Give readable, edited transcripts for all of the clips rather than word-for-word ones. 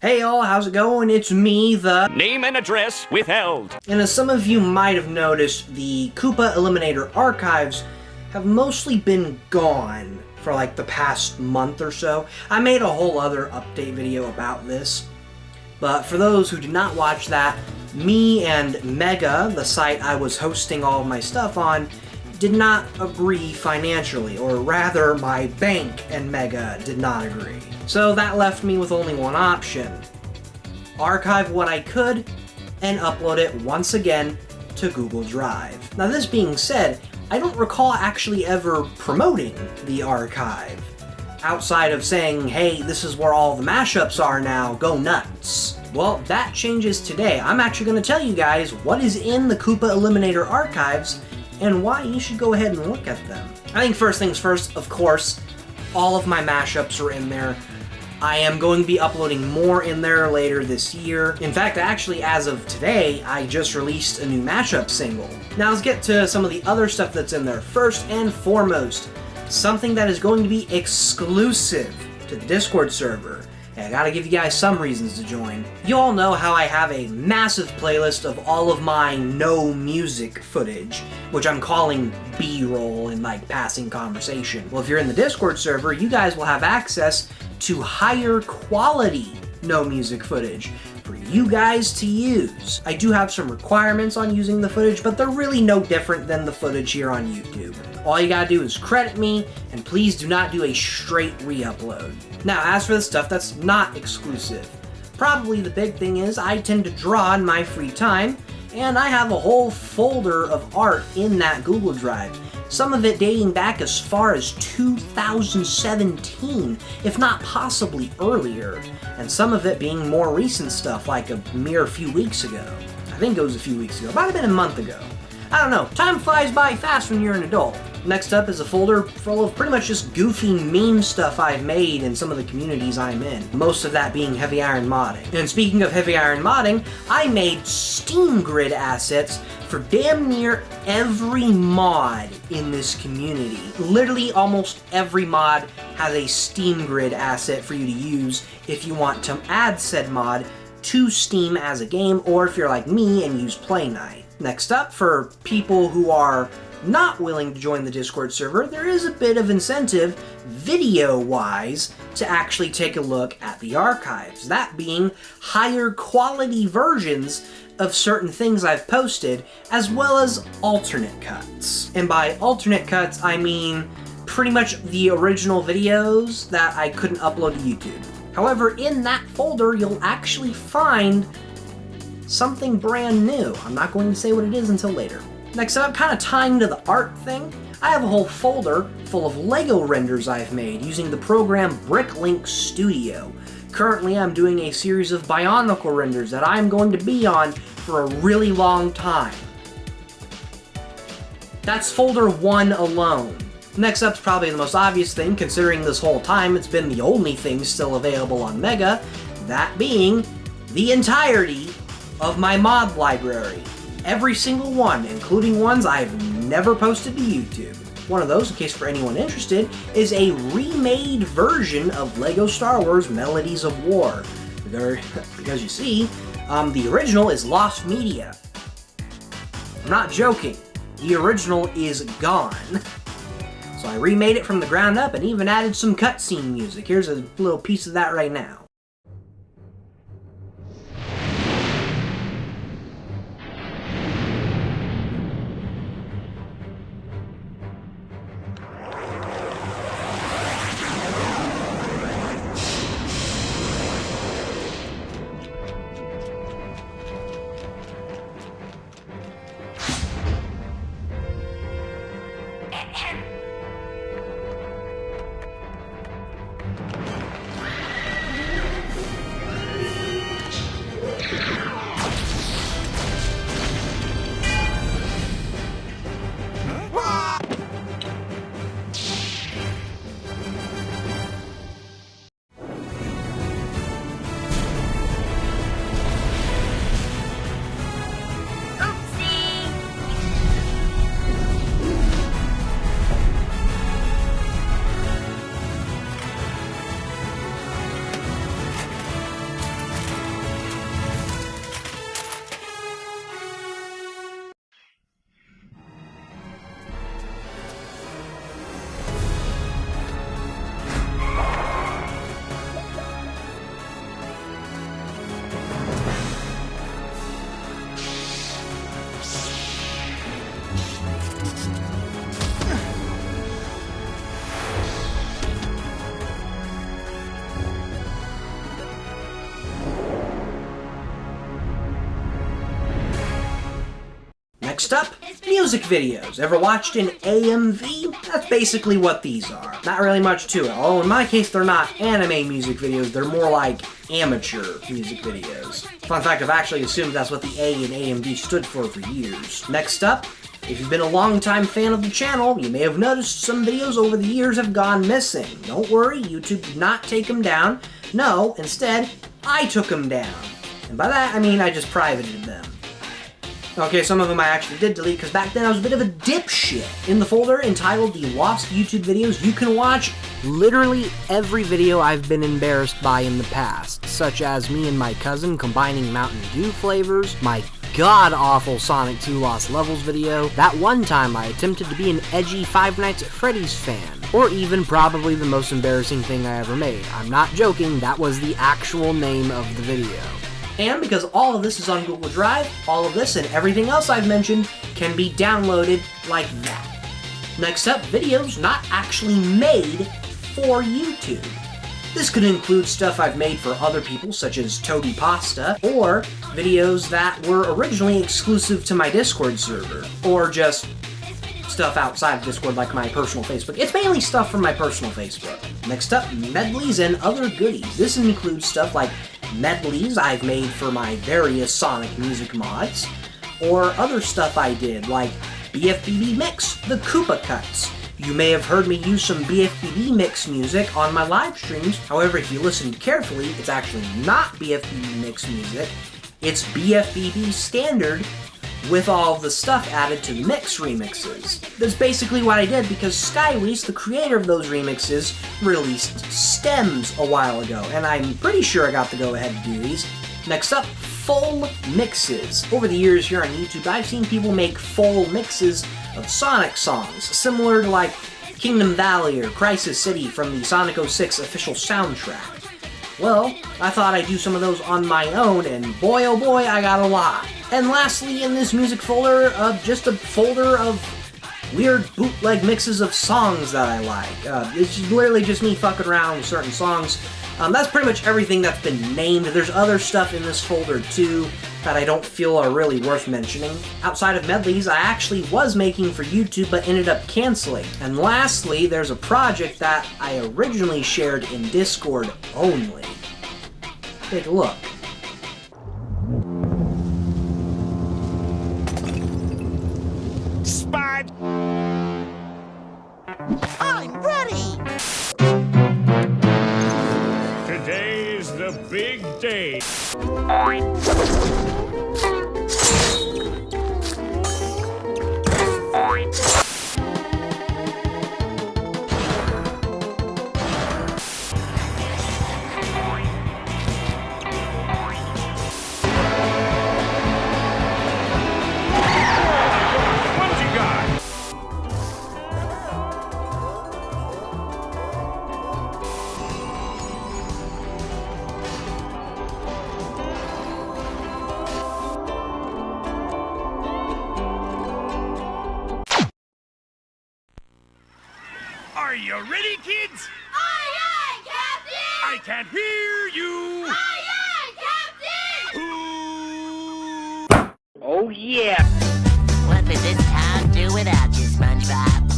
Hey y'all, how's it going? It's me, the Name and address withheld. And as some of you might have noticed, the Koopa Eliminator archives have mostly been gone for like the past month or so. I made a whole other update video about this, but for those who did not watch that, me and Mega, the site I was hosting all of my stuff on, did not agree financially, or rather my bank and Mega did not agree. So that left me with only one option: archive what I could and upload it once again to Google Drive. Now this being said, I don't recall actually ever promoting the archive, outside of saying, hey, this is where all the mashups are now, go nuts. Well, that changes today. I'm actually going to tell you guys what is in the Koopa Eliminator archives and why you should go ahead and look at them. I think first things first, of course, all of my mashups are in there. I am going to be uploading more in there later this year. In fact, actually, as of today, I just released a new mashup single. Now let's get to some of the other stuff that's in there. First and foremost, something that is going to be exclusive to the Discord server. And I gotta give you guys some reasons to join. You all know how I have a massive playlist of all of my no music footage, which I'm calling B-roll in like passing conversation. Well, if you're in the Discord server, you guys will have access to higher quality no music footage for you guys to use. I do have some requirements on using the footage, but they're really no different than the footage here on YouTube. All you gotta do is credit me, and please do not do a straight re-upload. Now, as for the stuff that's not exclusive, probably the big thing is I tend to draw in my free time, and I have a whole folder of art in that Google Drive. Some of it dating back as far as 2017, if not possibly earlier, and some of it being more recent stuff, like a mere few weeks ago. I think it was a few weeks ago, might have been a month ago. I don't know, time flies by fast when you're an adult. Next up is a folder full of pretty much just goofy meme stuff I've made in some of the communities I'm in, most of that being Heavy Iron modding. And speaking of Heavy Iron modding, I made Steam Grid assets for damn near every mod in this community. Literally almost every mod has a Steam Grid asset for you to use if you want to add said mod to Steam as a game, or if you're like me and use Play Night. Next up, for people who are not willing to join the Discord server, there is a bit of incentive, video-wise, to actually take a look at the archives. That being higher quality versions of certain things I've posted, as well as alternate cuts. And by alternate cuts, I mean pretty much the original videos that I couldn't upload to YouTube. However, in that folder, you'll actually find something brand new. I'm not going to say what it is until later. Next up, kind of tying to the art thing, I have a whole folder full of Lego renders I've made using the program Bricklink Studio. Currently, I'm doing a series of Bionicle renders that I'm going to be on for a really long time. That's folder 1 alone. Next up's probably the most obvious thing, considering this whole time it's been the only thing still available on Mega, that being the entirety of my mod library. Every single one, including ones I've never posted to YouTube. One of those, in case for anyone interested, is a remade version of LEGO Star Wars Melodies of War. Because you see, the original is lost media. I'm not joking. The original is gone. So I remade it from the ground up and even added some cutscene music. Here's a little piece of that right now. Next up, music videos. Ever watched an AMV? That's basically what these are. Not really much to it. Although in my case, they're not anime music videos, they're more like amateur music videos. Fun fact, I've actually assumed that's what the A in AMV stood for years. Next up, if you've been a longtime fan of the channel, you may have noticed some videos over the years have gone missing. Don't worry, YouTube did not take them down. No, instead, I took them down. And by that, I mean I just privated them. Okay, some of them I actually did delete, because back then I was a bit of a dipshit. In the folder entitled The Lost YouTube Videos, you can watch literally every video I've been embarrassed by in the past, such as me and my cousin combining Mountain Dew flavors, my god-awful Sonic 2 Lost Levels video, that one time I attempted to be an edgy Five Nights at Freddy's fan, or even probably the most embarrassing thing I ever made. I'm not joking, that was the actual name of the video. And because all of this is on Google Drive, all of this and everything else I've mentioned can be downloaded like that. Next up, videos not actually made for YouTube. This could include stuff I've made for other people, such as Toby Pasta, or videos that were originally exclusive to my Discord server, or just stuff outside of Discord like my personal Facebook. It's mainly stuff from my personal Facebook. Next up, medleys and other goodies. This includes stuff like medleys I've made for my various Sonic music mods, or other stuff I did, like BFBB Mix, the Koopa Cuts. You may have heard me use some BFBB Mix music on my live streams. However, if you listened carefully, it's actually not BFBB Mix music. It's BFBB Standard with all of the stuff added to the Mix remixes. That's basically what I did because Skyweast, the creator of those remixes, released stems a while ago, and I'm pretty sure I got the go-ahead to do these. Next up, full mixes. Over the years here on YouTube, I've seen people make full mixes of Sonic songs, similar to like Kingdom Valley or Crisis City from the Sonic 06 official soundtrack. Well, I thought I'd do some of those on my own, and boy oh boy, I got a lot. And lastly, in this music folder, just a folder of weird bootleg mixes of songs that I like. It's literally just me fucking around with certain songs. That's pretty much everything that's been named. There's other stuff in this folder too that I don't feel are really worth mentioning. Outside of medleys, I actually was making for YouTube but ended up canceling. And lastly, there's a project that I originally shared in Discord only. Take a look. Spot! I'm ready! Today's the big day. What's he got? Are you ready, kids? Aye, aye, Captain! I can't hear you. Aye, aye, Captain! Ooh. Oh yeah! What would this town do without you, SpongeBob?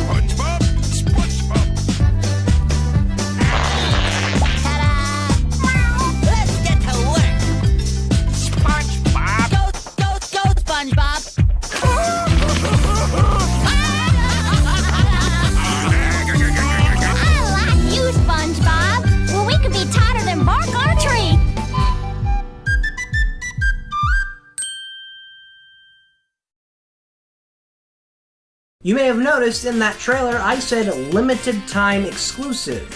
SpongeBob, SpongeBob. Ta-da! Let's get to work! SpongeBob. Go, SpongeBob! I like you, SpongeBob! Well, we could be tighter than bark on a tree! You may have noticed in that trailer I said limited time exclusive.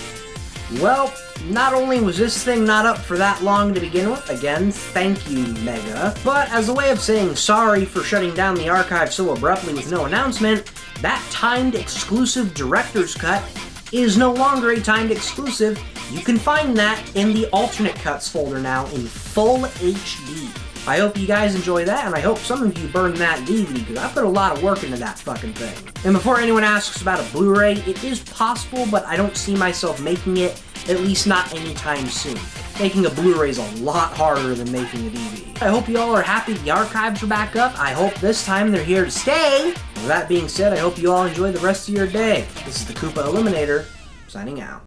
Well, not only was this thing not up for that long to begin with, again, thank you, Mega, but as a way of saying sorry for shutting down the archive so abruptly with no announcement, that timed exclusive director's cut is no longer a timed exclusive. You can find that in the alternate cuts folder now in full HD. I hope you guys enjoy that, and I hope some of you burn that DVD, because I put a lot of work into that fucking thing. And before anyone asks about a Blu-ray, it is possible, but I don't see myself making it, at least not anytime soon. making a Blu-ray is a lot harder than making a DVD. I hope you all are happy the archives are back up. I hope this time they're here to stay. With that being said, I hope you all enjoy the rest of your day. This is the Koopa Eliminator, signing out.